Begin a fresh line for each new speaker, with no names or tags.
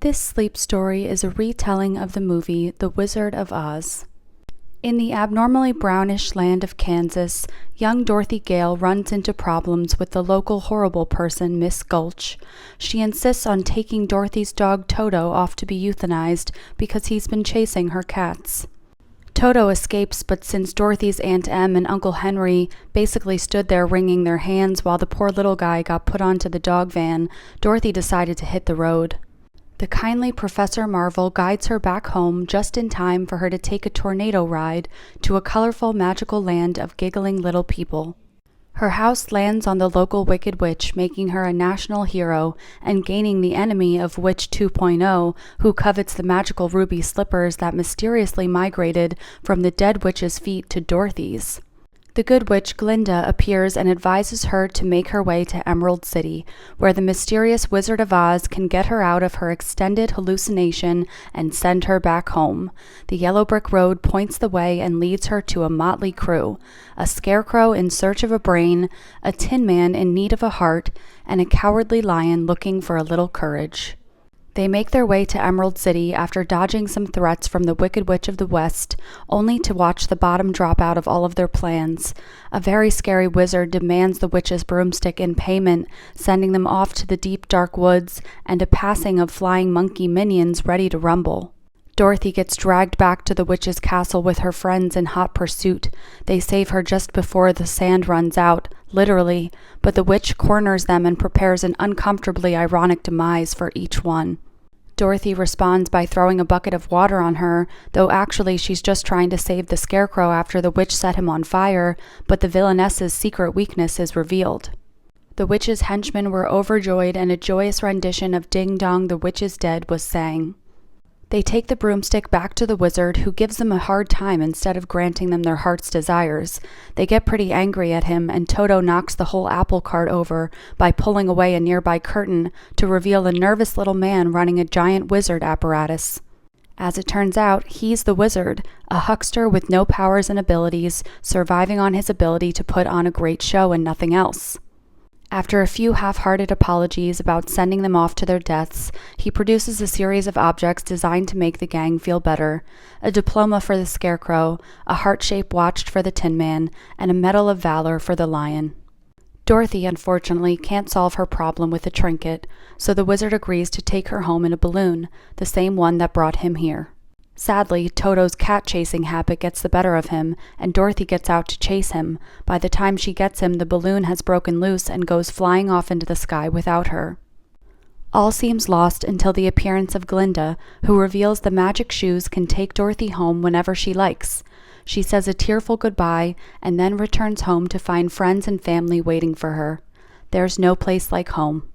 This sleep story is a retelling of the movie The Wizard of Oz. In the abnormally brownish land of Kansas, young Dorothy Gale runs into problems with the local horrible person, Miss Gulch. She insists on taking Dorothy's dog Toto off to be euthanized because he's been chasing her cats. Toto escapes, but since Dorothy's Aunt Em and Uncle Henry basically stood there wringing their hands while the poor little guy got put onto the dog van, Dorothy decided to hit the road. The kindly Professor Marvel guides her back home just in time for her to take a tornado ride to a colorful magical land of giggling little people. Her house lands on the local Wicked Witch, making her a national hero and gaining the enemy of Witch 2.0, who covets the magical ruby slippers that mysteriously migrated from the dead witch's feet to Dorothy's. The good witch Glinda appears and advises her to make her way to Emerald City, where the mysterious Wizard of Oz can get her out of her extended hallucination and send her back home. The yellow brick road points the way and leads her to a motley crew: a scarecrow in search of a brain, a tin man in need of a heart, and a cowardly lion looking for a little courage. They make their way to Emerald City after dodging some threats from the Wicked Witch of the West, only to watch the bottom drop out of all of their plans. A very scary wizard demands the witch's broomstick in payment, sending them off to the deep dark woods and a passing of flying monkey minions ready to rumble. Dorothy gets dragged back to the witch's castle with her friends in hot pursuit. They save her just before the sand runs out, literally, but the witch corners them and prepares an uncomfortably ironic demise for each one. Dorothy responds by throwing a bucket of water on her, though actually she's just trying to save the scarecrow after the witch set him on fire, but the villainess's secret weakness is revealed. The witch's henchmen were overjoyed, and a joyous rendition of Ding Dong the Witch is Dead was sang. They take the broomstick back to the wizard, who gives them a hard time instead of granting them their heart's desires. They get pretty angry at him, and Toto knocks the whole apple cart over by pulling away a nearby curtain to reveal a nervous little man running a giant wizard apparatus. As it turns out, he's the wizard, a huckster with no powers and abilities, surviving on his ability to put on a great show and nothing else. After a few half-hearted apologies about sending them off to their deaths, he produces a series of objects designed to make the gang feel better: a diploma for the scarecrow, a heart-shaped watch for the Tin Man, and a medal of valor for the lion. Dorothy, unfortunately, can't solve her problem with a trinket, so the wizard agrees to take her home in a balloon, the same one that brought him here. Sadly, Toto's cat-chasing habit gets the better of him, and Dorothy gets out to chase him. By the time she gets him, the balloon has broken loose and goes flying off into the sky without her. All seems lost until the appearance of Glinda, who reveals the magic shoes can take Dorothy home whenever she likes. She says a tearful goodbye, and then returns home to find friends and family waiting for her. There's no place like home.